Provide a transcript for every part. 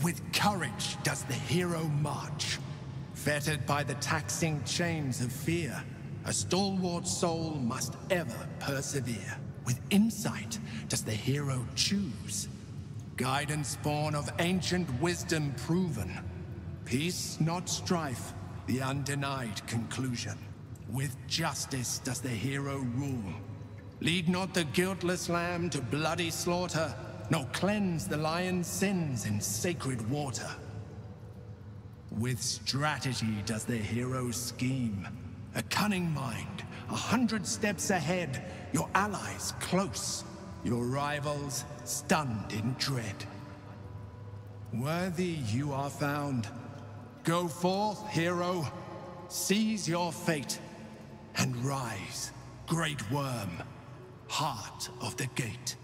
With courage does the hero march. Fettered by the taxing chains of fear, a stalwart soul must ever persevere. With insight does the hero choose. Guidance born of ancient wisdom proven. Peace, not strife, the undenied conclusion. With justice does the hero rule. Lead not the guiltless lamb to bloody slaughter, nor cleanse the lion's sins in sacred water. With strategy does the hero scheme. A cunning mind, 100 steps ahead, your allies close, your rivals stunned in dread. Worthy you are found. Go forth, hero, seize your fate, and rise, great worm, heart of the gate.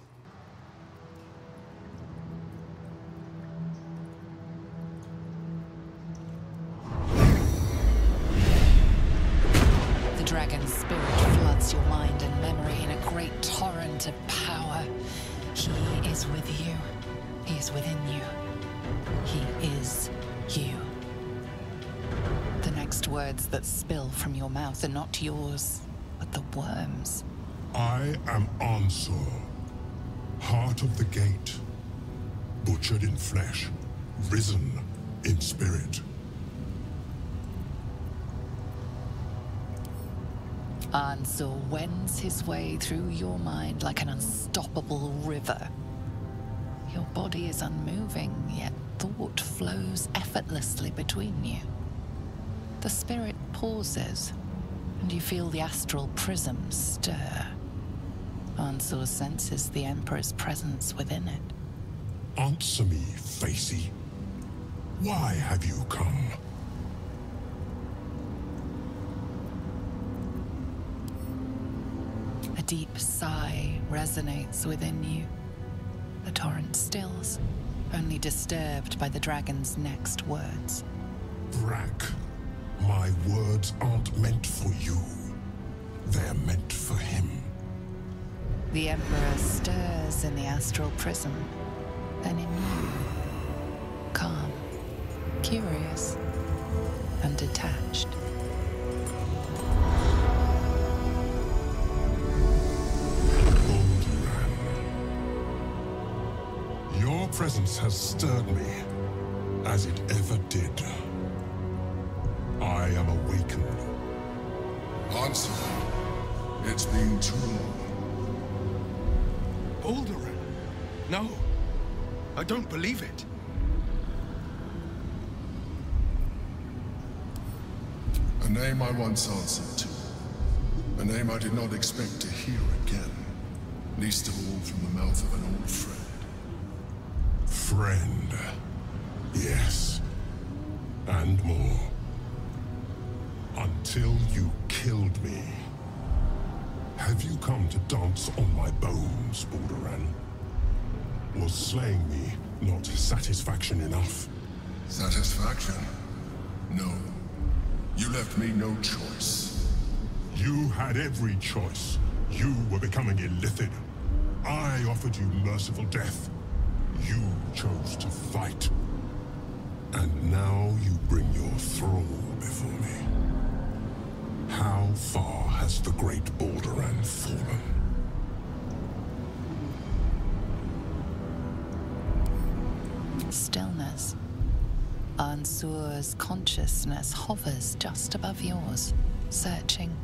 The dragon's spirit floods your mind and memory in a great torrent of power. He is with you. He is within you. He is you. The next words that spill from your mouth are not yours, but the worm's. I am Ansur, heart of the gate, butchered in flesh, risen in spirit. Ansur wends his way through your mind like an unstoppable river. Your body is unmoving, yet thought flows effortlessly between you. The spirit pauses, and you feel the astral prism stir. Ansur senses the Emperor's presence within it. Answer me, Facey. Why have you come? A deep sigh resonates within you. The torrent stills, only disturbed by the dragon's next words. Brack, my words aren't meant for you. They're meant for him. The Emperor stirs in the astral prism, then in you. Calm, curious, and detached. Your presence has stirred me, as it ever did. I am awakened. Ansur, it's been too long. Baldur? No, I don't believe it. A name I once answered to. A name I did not expect to hear again. Least of all from the mouth of an old friend. Friend. Yes. And more. Until you killed me. Have you come to dance on my bones, Baldur? Was slaying me not satisfaction enough? Satisfaction? No. You left me no choice. You had every choice. You were becoming illithid. I offered you merciful death. You chose to fight. And now you bring your thrall before me. How far has the great Baldur fallen? Stillness. Ansur's consciousness hovers just above yours, searching,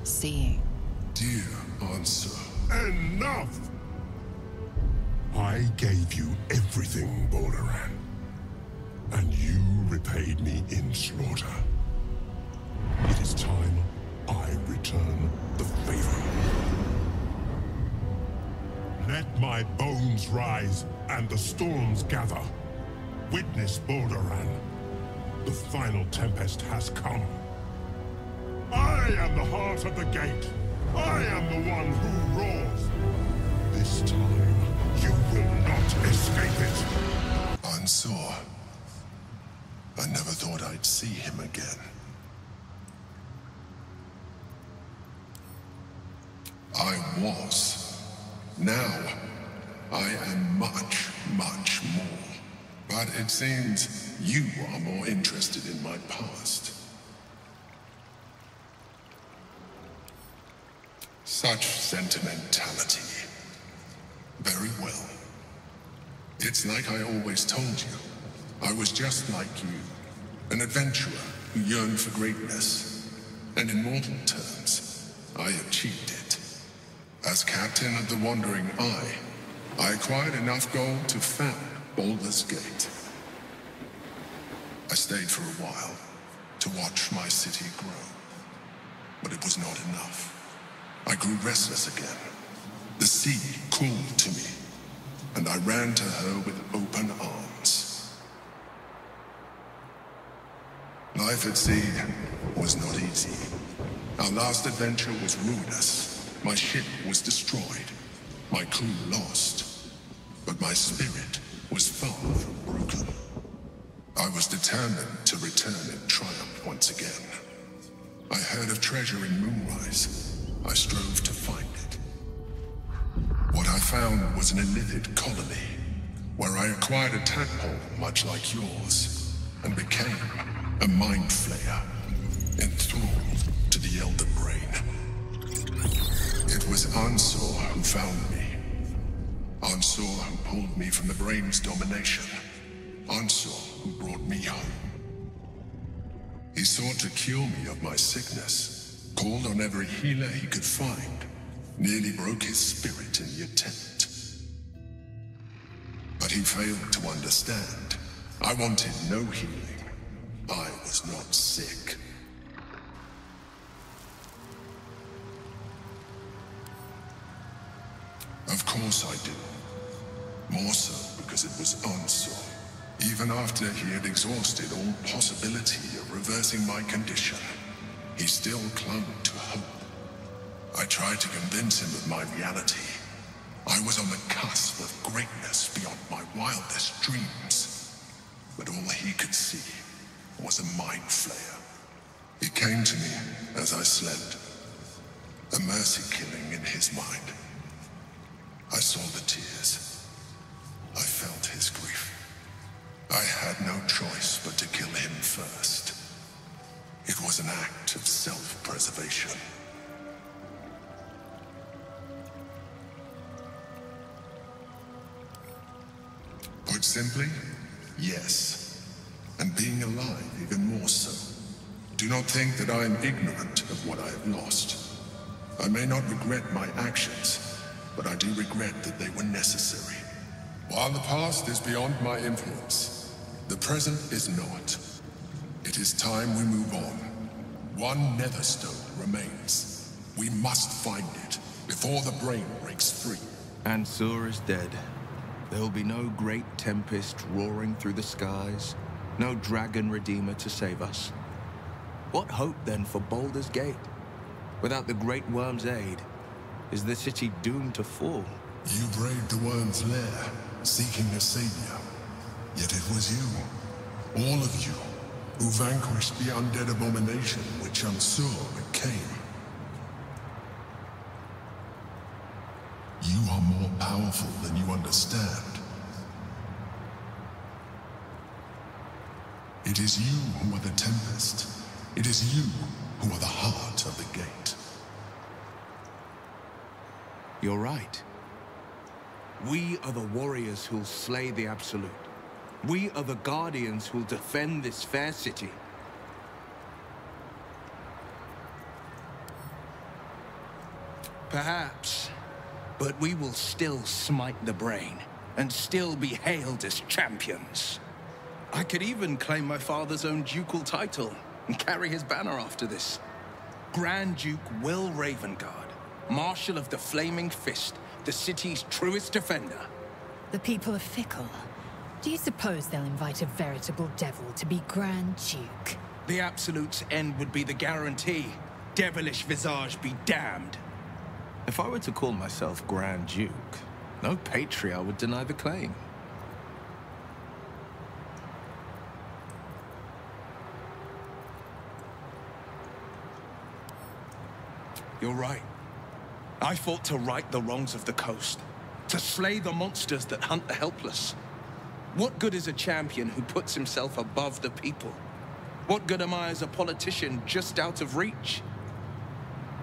seeing. Dear Ansur. Enough! I gave you everything, Baldur, and you repaid me in slaughter. It is time I return the favor. Let my bones rise and the storms gather. Witness, Baldur. The final tempest has come. I am the heart of the gate. I am the one who roars. This time, you will not escape it. Ansur. I never thought I'd see him again. I was. Now, I am much, much more. But it seems you are more interested in my past. Such sentimentality. Very well. It's like I always told you. I was just like you. An adventurer who yearned for greatness. And in mortal terms, I achieved it. As captain of the Wandering Eye, I acquired enough gold to found Baldur's Gate. I stayed for a while to watch my city grow. But it was not enough. I grew restless again. The sea called to me, and I ran to her with open arms. Life at sea was not easy. Our last adventure was ruinous. My ship was destroyed, my crew lost, but my spirit was far from broken. I was determined to return in triumph once again. I heard of treasure in Moonrise. I strove to find it. What I found was an illithid colony, where I acquired a tadpole much like yours, and became a mind flayer, enthralled to the Elder Brain. It was Ansur who found me. Ansur who pulled me from the Brain's domination. Ansur who brought me home. He sought to cure me of my sickness, called on every healer he could find, nearly broke his spirit in the attempt. But he failed to understand. I wanted no healing. I was not sick. Of course I do. More so because it was Ansur. Even after he had exhausted all possibility of reversing my condition, he still clung to hope. I tried to convince him of my reality. I was on the cusp of greatness beyond my wildest dreams. But all he could see was a mind flayer. He came to me as I slept, a mercy killing in his mind. I saw the tears. I felt his grief. I had no choice but to kill him first. It was an act of self-preservation. Put simply, yes. And being alive even more so. Do not think that I am ignorant of what I have lost. I may not regret my actions, but I do regret that they were necessary. While the past is beyond my influence, the present is not. It is time we move on. One Netherstone remains. We must find it before the Brain breaks free. Ansur is dead. There will be no great tempest roaring through the skies, no dragon redeemer to save us. What hope then for Baldur's Gate? Without the Great Worm's aid, is the city doomed to fall? You braved the Worm's lair, seeking a savior. Yet it was you, all of you, who vanquished the undead abomination which Ansur became. You are more powerful than you understand. It is you who are the Tempest. It is you who are the heart of the gate. You're right. We are the warriors who'll slay the Absolute. We are the guardians who'll defend this fair city. Perhaps, but we will still smite the Brain, and still be hailed as champions. I could even claim my father's own ducal title, and carry his banner after this. Grand Duke Wyll Ravengard, Marshal of the Flaming Fist, the city's truest defender. The people are fickle. Do you suppose they'll invite a veritable devil to be Grand Duke? The Absolute's end would be the guarantee. Devilish visage be damned. If I were to call myself Grand Duke, no patriarch would deny the claim. You're right. I fought to right the wrongs of the coast, to slay the monsters that hunt the helpless. What good is a champion who puts himself above the people? What good am I as a politician just out of reach?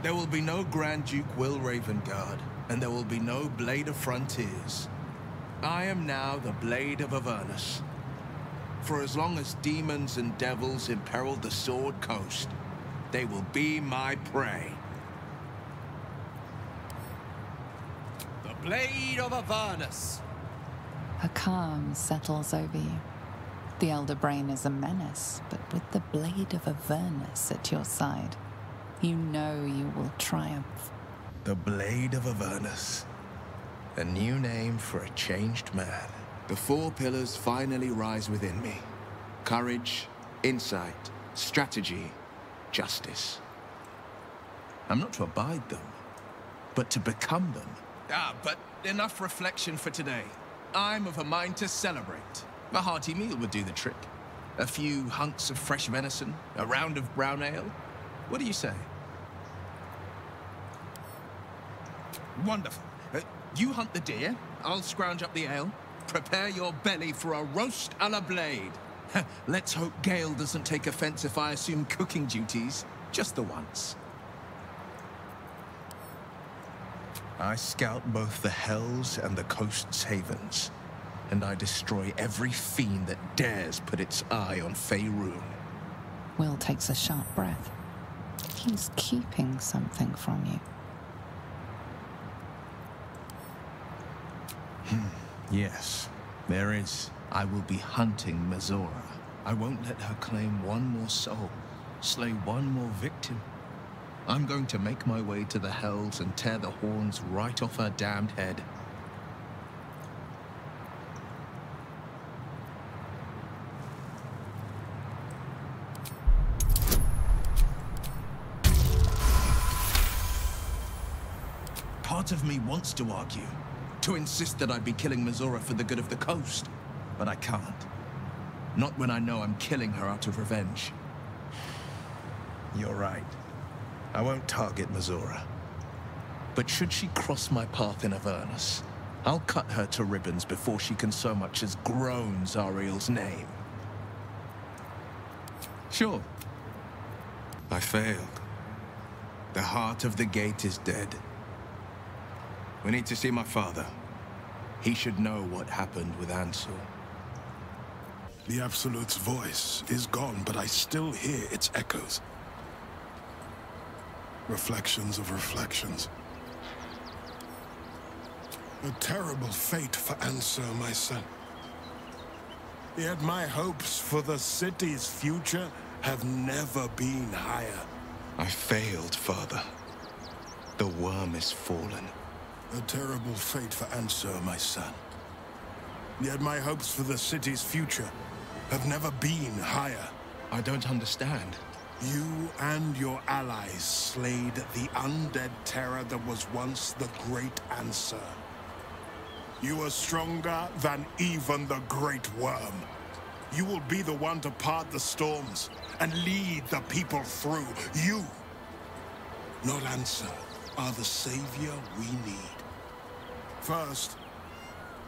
There will be no Grand Duke Wyll Ravengard, and there will be no Blade of Frontiers. I am now the Blade of Avernus. For as long as demons and devils imperil the Sword Coast, they will be my prey. The Blade of Avernus. A calm settles over you. The Elder Brain is a menace, but with the Blade of Avernus at your side, you know you will triumph. The Blade of Avernus. A new name for a changed man. The four pillars finally rise within me. Courage, insight, strategy, justice. I'm not to abide them, but to become them. But enough reflection for today. I'm of a mind to celebrate. A hearty meal would do the trick. A few hunks of fresh venison, a round of brown ale. What do you say? Wonderful. You hunt the deer, I'll scrounge up the ale. Prepare your belly for a roast a la Blade. Let's hope Gale doesn't take offense if I assume cooking duties, just the once. I scout both the Hells and the Coast's havens, and I destroy every fiend that dares put its eye on Faerun. Wyll takes a sharp breath. He's keeping something from you. Yes, there is. I will be hunting Mizora. I won't let her claim one more soul, slay one more victim. I'm going to make my way to the Hells and tear the horns right off her damned head. Part of me wants to argue, to insist that I'd be killing Mizora for the good of the coast, but I can't. Not when I know I'm killing her out of revenge. You're right. I won't target Mizora. But should she cross my path in Avernus, I'll cut her to ribbons before she can so much as groan Zariel's name. Sure. I failed. The heart of the gate is dead. We need to see my father. He should know what happened with Ansur. The Absolute's voice is gone, but I still hear its echoes. Reflections of reflections. A terrible fate for Ansur, my son. Yet my hopes for the city's future have never been higher. I failed, father. The worm is fallen. A terrible fate for Ansur, my son. Yet my hopes for the city's future have never been higher. I don't understand. You and your allies slayed the undead terror that was once the Great Ansur. You are stronger than even the Great Worm. You will be the one to part the storms and lead the people through. You, not Ansur, are the savior we need. First,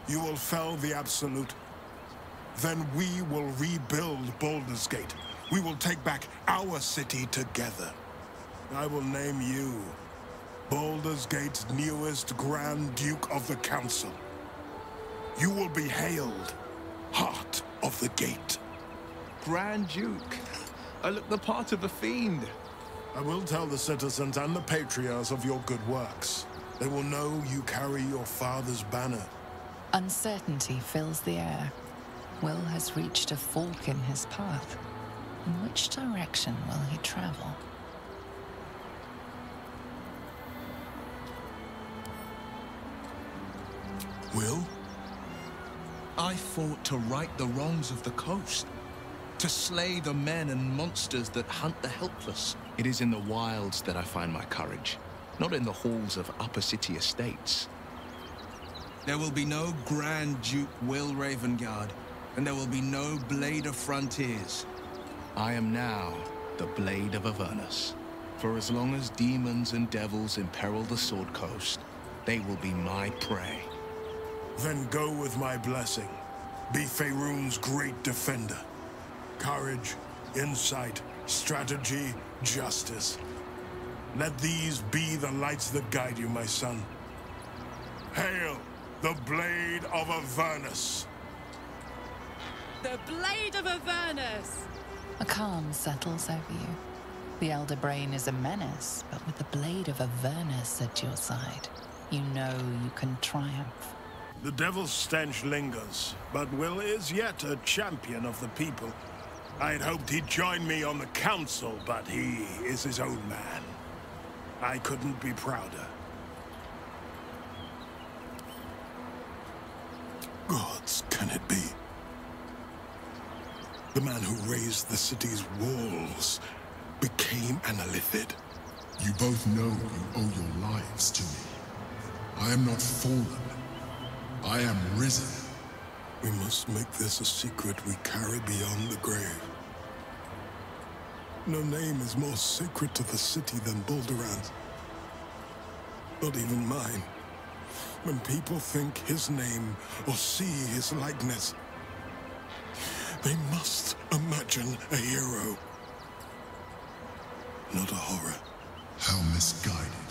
you will fell the Absolute. Then we will rebuild Baldur's Gate. We will take back our city together. I will name you Baldur's Gate's newest Grand Duke of the Council. You will be hailed Heart of the Gate. Grand Duke. I look the part of a fiend. I will tell the citizens and the patriarchs of your good works. They will know you carry your father's banner. Uncertainty fills the air. Wyll has reached a fork in his path. In which direction will he travel? Wyll? I fought to right the wrongs of the coast. To slay the men and monsters that hunt the helpless. It is in the wilds that I find my courage, not in the halls of upper city estates. There will be no Grand Duke Wyll Ravengard, and there will be no Blade of Frontiers. I am now the Blade of Avernus. For as long as demons and devils imperil the Sword Coast, they will be my prey. Then go with my blessing. be Faerun's great defender. Courage, insight, strategy, justice. Let these be the lights that guide you, my son. Hail the Blade of Avernus! The Blade of Avernus! A calm settles over you. The Elder Brain is a menace, but with the Blade of Avernus at your side, you know you can triumph. The devil's stench lingers, but Wyll is yet a champion of the people. I'd hoped he'd join me on the council, but he is his own man. I couldn't be prouder. Gods, can it be? The man who raised the city's walls became an Illithid. You both know you owe your lives to me. I am not fallen. I am risen. We must make this a secret we carry beyond the grave. No name is more sacred to the city than Balduran's. Not even mine. When people think his name or see his likeness, they must imagine a hero, not a horror. How misguided.